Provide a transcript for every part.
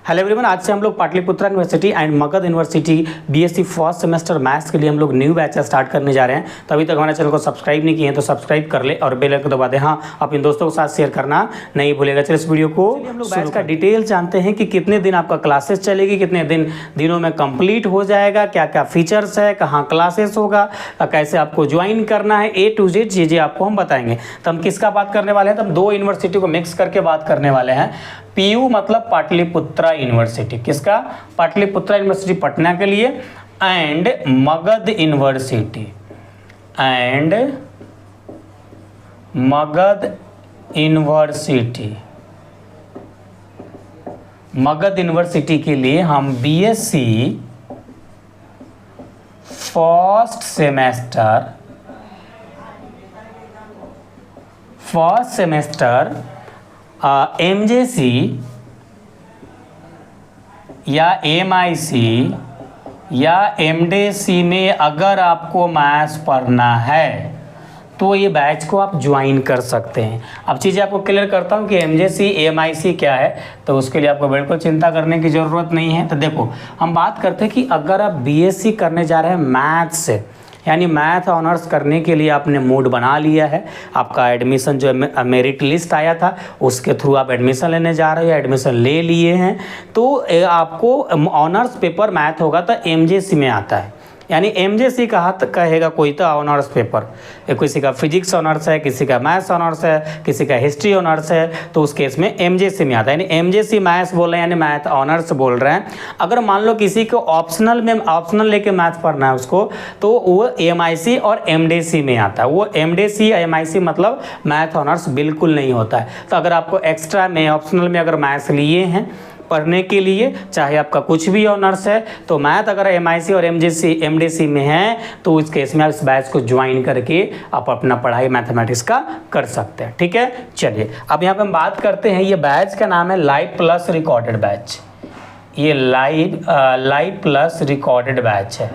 Hello everyone, आज से हम लोग Patliputra university and Magadh university BSc first semester maths के लिए हम लोग न्यू बैच स्टार्ट करने जा रहे हैं। तो अभी तक हमारे चैनल को सब्सक्राइब नहीं किए हैं तो सब्सक्राइब कर ले और बेल आइकन दबा दे। हाँ, अपने दोस्तों के साथ शेयर करना नहीं भूलेगा। चलिए इस वीडियो को हम लोग बैच का डिटेल जानते हैं कि कितने दिन आपका क्लासेस चलेगी, कितने दिनों में कंप्लीट हो जाएगा, क्या क्या फीचर्स है, कहाँ क्लासेस होगा, कैसे आपको ज्वाइन करना है, A to Z चीज़ें आपको हम बताएंगे। तो हम किसका बात करने वाले हैं? तो हम दो यूनिवर्सिटी को मिक्स करके बात करने वाले हैं। पीयू मतलब पाटलिपुत्रा यूनिवर्सिटी, किसका? पाटलिपुत्रा यूनिवर्सिटी पटना के लिए, and Magadh university, and Magadh university, Magadh university के लिए हम बीएससी फर्स्ट सेमेस्टर एमजेसी या एमआईसी या एमडीसी में अगर आपको मैथ्स पढ़ना है तो ये बैच को आप ज्वाइन कर सकते हैं। अब चीज़ें आपको क्लियर करता हूँ कि एमजेसी एमआईसी क्या है, तो उसके लिए आपको बिल्कुल चिंता करने की ज़रूरत नहीं है। तो देखो, हम बात करते हैं कि अगर आप बीएससी करने जा रहे हैं मैथ्स से, यानी मैथ ऑनर्स करने के लिए आपने मूड बना लिया है, आपका एडमिशन जो मेरिट लिस्ट आया था उसके थ्रू आप एडमिशन लेने जा रहे हो या एडमिशन ले लिए हैं, तो आपको ऑनर्स पेपर मैथ होगा तो एमजेसी में आता है। यानी एमजेसी कहेगा कोई तो ऑनर्स पेपर, किसी का फिजिक्स ऑनर्स है, किसी का मैथ्स ऑनर्स है, किसी का हिस्ट्री ऑनर्स है, तो उस केस में एमजेसी में आता है। यानी एमजेसी मैथ्स बोल रहे हैं, यानी मैथ ऑनर्स बोल रहे हैं। अगर मान लो किसी को ऑप्शनल लेके मैथ्स पढ़ना है उसको, तो वो एमआईसी और एमडीसी में आता है। वो एमडीसी एमआईसी मतलब मैथ ऑनर्स बिल्कुल नहीं होता है। तो अगर आपको एक्स्ट्रा में ऑप्शनल में अगर मैथ्स लिए हैं पढ़ने के लिए, चाहे आपका कुछ भी ऑनर्स है, तो मैथ अगर एमआईसी और एमडीसी में है तो इस केस में आप इस बैच को ज्वाइन करके आप अपना पढ़ाई मैथमेटिक्स का कर सकते हैं। ठीक है, चलिए अब यहाँ पे हम बात करते हैं। ये बैच का नाम है लाइव प्लस रिकॉर्डेड बैच। ये लाइव प्लस रिकॉर्डेड बैच है,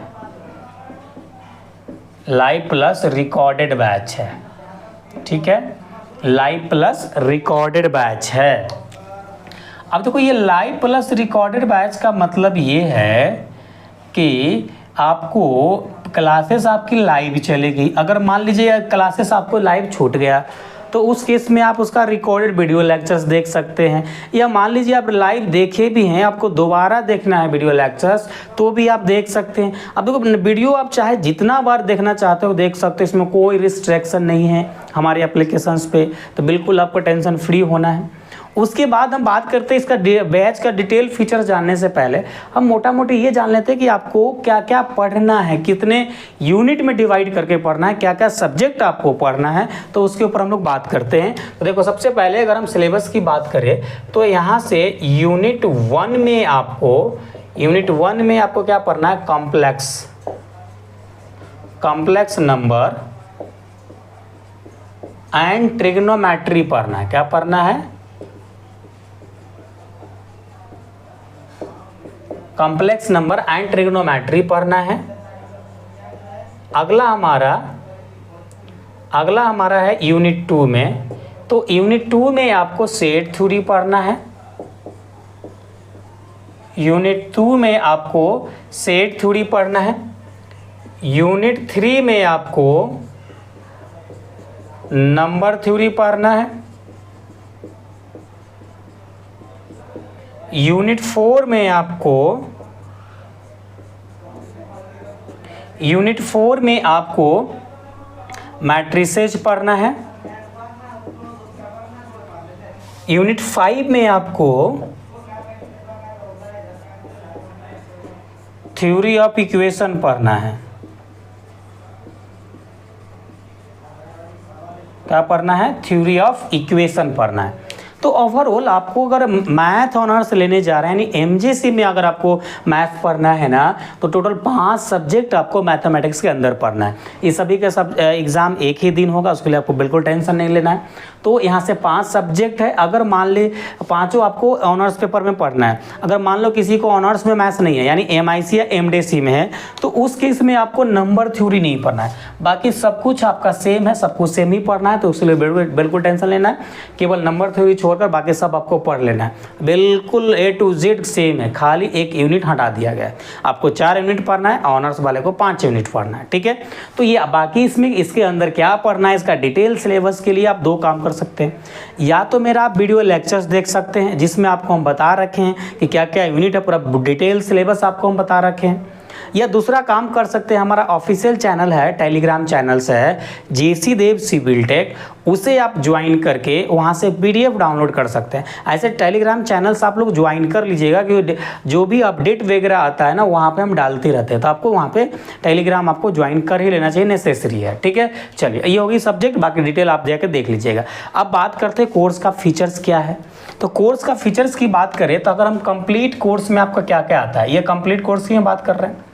लाइव प्लस रिकॉर्डेड बैच है। ठीक है, लाइव प्लस रिकॉर्डेड बैच है। अब देखो, ये लाइव प्लस रिकॉर्डेड बैच का मतलब ये है कि आपको क्लासेस आपकी लाइव चलेगी। अगर मान लीजिए क्लासेस आपको लाइव छूट गया तो उस केस में आप उसका रिकॉर्डेड वीडियो लेक्चर्स देख सकते हैं, या मान लीजिए आप लाइव देखे भी हैं, आपको दोबारा देखना है वीडियो लेक्चर्स तो भी आप देख सकते हैं। अब देखो, वीडियो आप चाहे जितना बार देखना चाहते हो देख सकते हो, इसमें कोई रिस्ट्रिक्शन नहीं है हमारे एप्लीकेशंस पे, तो बिल्कुल आपको टेंशन फ्री होना है। उसके बाद हम बात करते हैं इसका बैच का डिटेल फीचर जानने से पहले हम मोटा मोटी ये जान लेते हैं कि आपको क्या क्या पढ़ना है, कितने यूनिट में डिवाइड करके पढ़ना है, क्या क्या सब्जेक्ट आपको पढ़ना है, तो उसके ऊपर हम लोग बात करते हैं। तो देखो, सबसे पहले अगर हम सिलेबस की बात करें तो यहाँ से यूनिट वन में आपको क्या पढ़ना है? कॉम्प्लेक्स नंबर एंड ट्रिग्नोमेट्री पढ़ना है। क्या पढ़ना है? कॉम्प्लेक्स नंबर एंड ट्रिग्नोमेट्री पढ़ना है। अगला हमारा है यूनिट 2 में, तो यूनिट 2 में आपको सेट थ्योरी पढ़ना है। यूनिट 2 में आपको सेट थ्योरी पढ़ना है। यूनिट 3 में आपको नंबर थ्योरी पढ़ना है। यूनिट 4 में आपको मैट्रिसेज पढ़ना है। यूनिट 5 में आपको थ्योरी ऑफ इक्वेशन पढ़ना है। क्या पढ़ना है? थ्योरी ऑफ इक्वेशन पढ़ना है। तो ओवरऑल आपको अगर मैथ ऑनर्स लेने जा रहे हैं, यानी एमजेसी में अगर आपको मैथ पढ़ना है ना, तो टोटल 5 सब्जेक्ट आपको मैथमेटिक्स के अंदर पढ़ना है। ये सभी का सब एग्ज़ाम एक ही दिन होगा, उसके लिए आपको बिल्कुल टेंशन नहीं लेना है। तो यहाँ से 5 सब्जेक्ट है। अगर मान ले पाँचों आपको ऑनर्स पेपर में पढ़ना है, अगर मान लो किसी को ऑनर्स में मैथ्स नहीं है, यानी एमआईसी या एमडीसी में है, तो उस केस में आपको नंबर थ्योरी नहीं पढ़ना है। बाकी सब कुछ आपका सेम है, सब कुछ सेम ही पढ़ना है, तो उसके लिए बिल्कुल टेंशन लेना है। केवल नंबर थ्योरी छोड़ छोड़कर बाकी सब आपको पढ़ लेना है। बिल्कुल A to Z सेम है, खाली एक यूनिट हटा दिया गया है। आपको 4 यूनिट पढ़ना है, ऑनर्स वाले को 5 यूनिट पढ़ना है, ठीक है। तो ये बाकी इसमें इसके अंदर क्या पढ़ना है, इसका डिटेल सिलेबस के लिए आप 2 काम कर सकते हैं। या तो मेरा आप वीडियो लेक्चर्स देख सकते हैं जिसमें आपको हम बता रखे हैं कि क्या क्या यूनिट है, पूरा डिटेल सिलेबस आपको हम बता रखे हैं। या दूसरा काम कर सकते हैं, हमारा ऑफिशियल चैनल है, टेलीग्राम चैनल से है जेसी देव सिविल टेक, उसे आप ज्वाइन करके वहाँ से PDF डाउनलोड कर सकते हैं। ऐसे टेलीग्राम चैनल्स आप लोग ज्वाइन कर लीजिएगा कि जो भी अपडेट वगैरह आता है ना वहाँ पे हम डालते रहते हैं, तो आपको वहाँ पे टेलीग्राम आपको ज्वाइन कर ही लेना चाहिए, नेसेसरी है, ठीक है। चलिए ये होगी सब्जेक्ट, बाकी डिटेल आप जाकर देख लीजिएगा। अब बात करते हैं कोर्स का फीचर्स क्या है। तो कोर्स का फीचर्स की बात करें तो अगर हम कंप्लीट कोर्स में आपका क्या क्या आता है, ये कंप्लीट कोर्स की हम बात कर रहे हैं।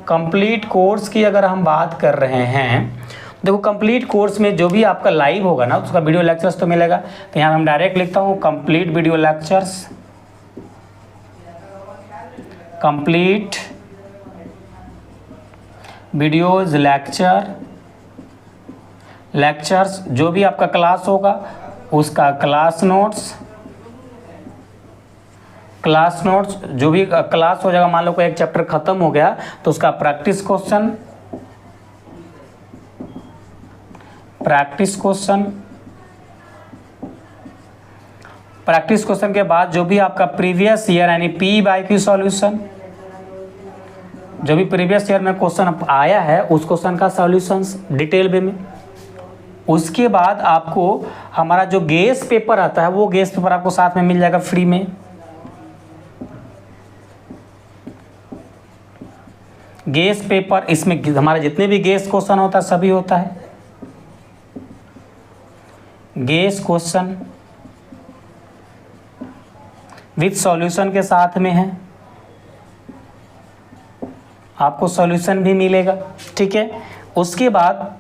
कंप्लीट कोर्स की अगर हम बात कर रहे हैं, देखो कंप्लीट कोर्स में जो भी आपका लाइव होगा ना उसका वीडियो लेक्चर्स तो मिलेगा। तो यहाँ हम डायरेक्ट लिखता हूँ complete video lectures, complete videos lectures जो भी आपका क्लास होगा उसका क्लास नोट्स जो भी क्लास हो जाएगा, मान लो कोई एक चैप्टर खत्म हो गया तो उसका प्रैक्टिस क्वेश्चन के बाद जो भी आपका प्रीवियस ईयर यानी P/Q सॉल्यूशन, जो भी प्रीवियस ईयर में क्वेश्चन आया है उस क्वेश्चन का सॉल्यूशंस डिटेल वे में। उसके बाद आपको हमारा जो गेस पेपर आता है वो गेस पेपर आपको साथ में मिल जाएगा फ्री में। गेस पेपर, इसमें हमारे जितने भी गेस क्वेश्चन होता है सभी होता है, गेस क्वेश्चन विथ सॉल्यूशन के साथ में है, आपको सॉल्यूशन भी मिलेगा, ठीक है। उसके बाद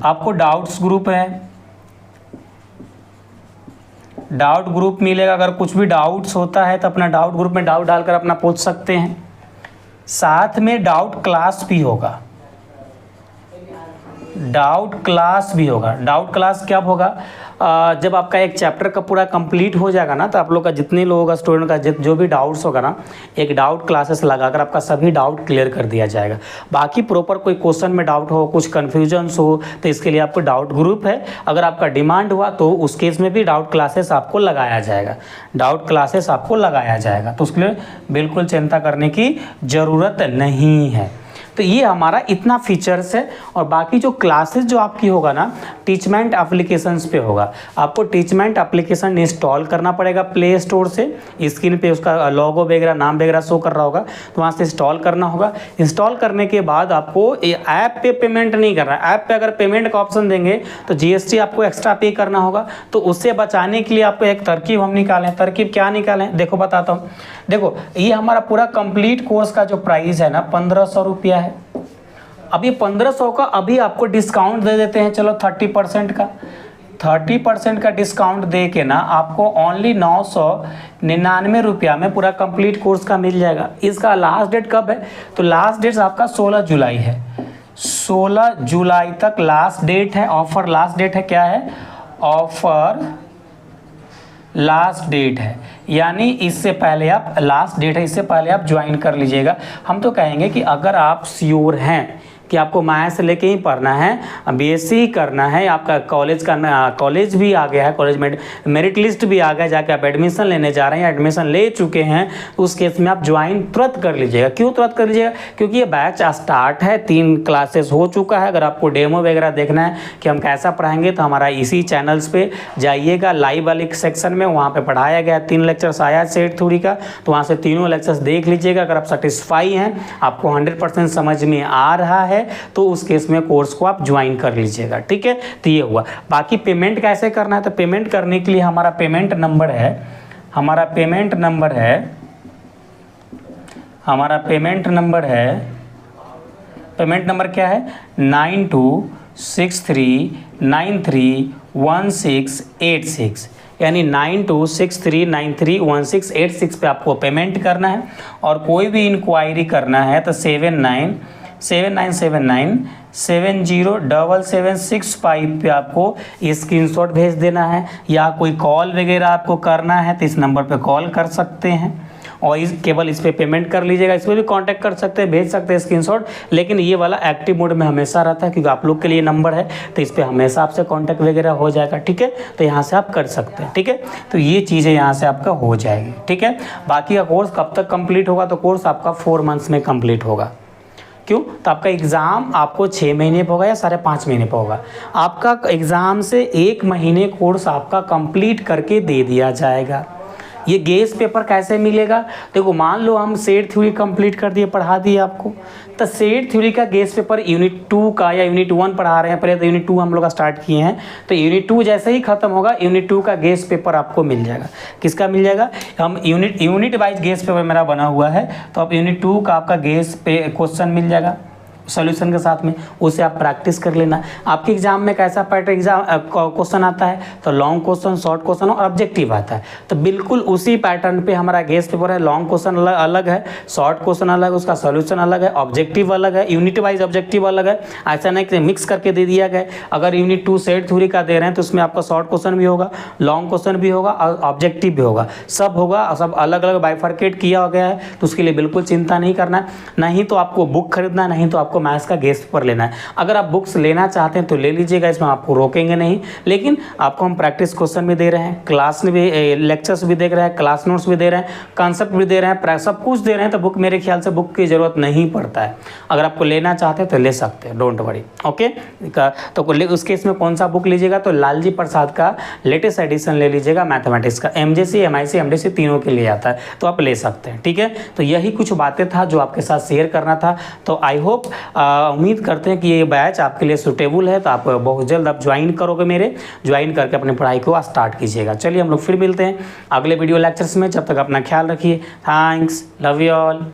आपको डाउट्स ग्रुप है, डाउट ग्रुप मिलेगा। अगर कुछ भी डाउट्स होता है तो अपना डाउट ग्रुप में डाउट डालकर अपना पूछ सकते हैं। साथ में डाउट क्लास भी होगा, डाउट क्लास कब होगा, जब आपका एक चैप्टर का पूरा कंप्लीट हो जाएगा ना तो आप लोग का जितने लोगों का स्टूडेंट का जो भी डाउट्स होगा ना एक डाउट क्लासेस लगाकर आपका सभी डाउट क्लियर कर दिया जाएगा। बाकी प्रॉपर कोई क्वेश्चन में डाउट हो, कुछ कन्फ्यूजन्स हो तो इसके लिए आपको डाउट ग्रुप है। अगर आपका डिमांड हुआ तो उस केस में भी डाउट क्लासेस आपको लगाया जाएगा, तो उसके लिए बिल्कुल चिंता करने की ज़रूरत नहीं है। तो ये हमारा इतना फीचर्स है। और बाकी जो क्लासेस जो आपकी होगा ना टीचमेंट एप्लीकेशंस पे होगा। आपको टीचमेंट एप्लीकेशन इंस्टॉल करना पड़ेगा प्ले स्टोर से, स्क्रीन पे उसका लोगो वगैरह नाम वगैरह शो कर रहा होगा तो वहाँ से इंस्टॉल करना होगा। इंस्टॉल करने के बाद आपको ऐप पे पेमेंट नहीं करना है। ऐप पे अगर पेमेंट का ऑप्शन देंगे तो GST आपको एक्स्ट्रा पे करना होगा। तो उससे बचाने के लिए आपको एक तरकीब हम निकालें। तरकीब क्या निकालें, देखो बताता हूँ। देखो ये हमारा पूरा कंप्लीट कोर्स का जो प्राइस है ना 1500 रुपया है। अब ये 1500 का अभी आपको डिस्काउंट दे देते हैं, चलो 30% का 30% का डिस्काउंट दे के ना आपको ओनली 999 रुपया में पूरा कंप्लीट कोर्स का मिल जाएगा। इसका लास्ट डेट कब है, तो लास्ट डेट आपका 16 जुलाई है। 16 जुलाई तक लास्ट डेट है। ऑफर लास्ट डेट है, क्या है, ऑफर लास्ट डेट है, यानी इससे पहले आप लास्ट डेट है, इससे पहले आप ज्वाइन कर लीजिएगा। हम तो कहेंगे कि अगर आप श्योर हैं कि आपको माया से लेके ही पढ़ना है, BSc करना है, आपका कॉलेज भी आ गया है, कॉलेज में मेरिट लिस्ट भी आ गया, जाके आप एडमिशन लेने जा रहे हैं, एडमिशन ले चुके हैं, तो उस केस में आप ज्वाइन तुरंत कर लीजिएगा। क्यों तुरंत कर लीजिएगा, क्योंकि ये बैच स्टार्ट है, 3 क्लासेस हो चुका है। अगर आपको डेमो वगैरह देखना है कि हम कैसा पढ़ाएंगे तो हमारा इसी चैनल्स पे जाइएगा, लाइव वाले सेक्शन में वहाँ पे पढ़ाया गया 3 लेक्चर्स आया सेट थ्योरी का, तो वहाँ से तीनों लेक्चर्स देख लीजिएगा। अगर आप सेटिस्फाई हैं, आपको 100% समझ में आ रहा है तो उस केस में कोर्स को आप ज्वाइन कर लीजिएगा, ठीक है। तो ये हुआ। बाकी पेमेंट कैसे करना है, तो पेमेंट करने के लिए हमारा पेमेंट नंबर क्या है 9263931686, यानी 9263931686 पे आपको पेमेंट करना है। और कोई भी इंक्वायरी करना है तो 7979 707765 पे आपको स्क्रीनशॉट भेज देना है, या कोई कॉल वगैरह आपको करना है तो इस नंबर पे कॉल कर सकते हैं और केवल इस पे पेमेंट कर लीजिएगा। इस पर भी कांटेक्ट कर सकते हैं, भेज सकते हैं स्क्रीनशॉट, लेकिन ये वाला एक्टिव मोड में हमेशा रहता है क्योंकि आप लोग के लिए नंबर है, तो इस पर हमेशा आपसे कांटेक्ट वगैरह हो जाएगा। ठीक है, तो यहाँ से आप कर सकते हैं। ठीक है, तो ये चीज़ें यहाँ से आपका हो जाएगी। ठीक है, बाकी का कोर्स कब तक कंप्लीट होगा, तो कोर्स आपका 4 मंथ्स में कंप्लीट होगा। क्यों, तो आपका एग्ज़ाम आपको 6 महीने पर होगा या 5.5 महीने पर होगा। आपका एग्ज़ाम से 1 महीने कोर्स आपका कंप्लीट करके दे दिया जाएगा। ये गेस पेपर कैसे मिलेगा, देखो मान लो हम सेट थ्योरी कंप्लीट कर दिए, पढ़ा दिए आपको, तो सेट थ्योरी का गेस पेपर यूनिट 2 का या यूनिट 1 पढ़ा रहे हैं, पहले तो यूनिट 2 हम लोग स्टार्ट किए हैं, तो यूनिट 2 जैसे ही खत्म होगा यूनिट 2 का गेस पेपर आपको मिल जाएगा। किसका मिल जाएगा, हम यूनिट वाइज गेस पेपर मेरा बना हुआ है, तो अब यूनिट 2 का आपका गेस पे क्वेश्चन मिल जाएगा सॉल्यूशन के साथ में, उसे आप प्रैक्टिस कर लेना। आपके एग्जाम में कैसा पैटर्न एग्जाम क्वेश्चन आता है, तो लॉन्ग क्वेश्चन, शॉर्ट क्वेश्चन और ऑब्जेक्टिव आता है, तो बिल्कुल उसी पैटर्न पे हमारा गेस पेपर है। लॉन्ग क्वेश्चन अलग है, शॉर्ट क्वेश्चन अलग है, उसका सॉल्यूशन अलग है, ऑब्जेक्टिव अलग है, यूनिट वाइज ऑब्जेक्टिव अलग है। ऐसा नहीं कि मिक्स करके दे दिया गया। अगर यूनिट 2 सेट थ्योरी का दे रहे हैं तो उसमें आपका शॉर्ट क्वेश्चन भी होगा, लॉन्ग क्वेश्चन भी होगा और ऑब्जेक्टिव भी होगा, सब होगा, सब अलग अलग बाइफर्केट किया गया है। तो उसके लिए बिल्कुल चिंता नहीं करना है, नहीं तो आपको बुक खरीदना है, नहीं तो आपको मैथ्स का गेस पेपर लेना है। अगर आप बुक्स लेना चाहते हैं तो ले लीजिएगा, इसमें आपको रोकेंगे नहीं, लेकिन आपको हम प्रैक्टिस क्वेश्चन भी दे रहे हैं, क्लास में भी लेक्चर्स भी देख रहे हैं, क्लास नोट्स भी दे रहे हैं, कंसेप्ट भी दे रहे हैं, सब कुछ दे रहे हैं। तो बुक मेरे ख्याल से बुक की ज़रूरत नहीं पड़ता है। अगर आपको लेना चाहते हैं तो ले सकते हैं, डोंट वरी। ओके, तो उस केस में कौन सा बुक लीजिएगा, तो लालजी प्रसाद का लेटेस्ट एडिशन ले लीजिएगा मैथमेटिक्स का, MJC MIC MDC तीनों के लिए आता है, तो आप ले सकते हैं। ठीक है, तो यही कुछ बातें था जो आपके साथ शेयर करना था। तो आई होप उम्मीद करते हैं कि ये बैच आपके लिए सूटेबल है, तो आप बहुत जल्द आप ज्वाइन करोगे, मेरे ज्वाइन करके अपनी पढ़ाई को स्टार्ट कीजिएगा। चलिए हम लोग फिर मिलते हैं अगले वीडियो लेक्चर्स में, जब तक अपना ख्याल रखिए। Thanks, love you all.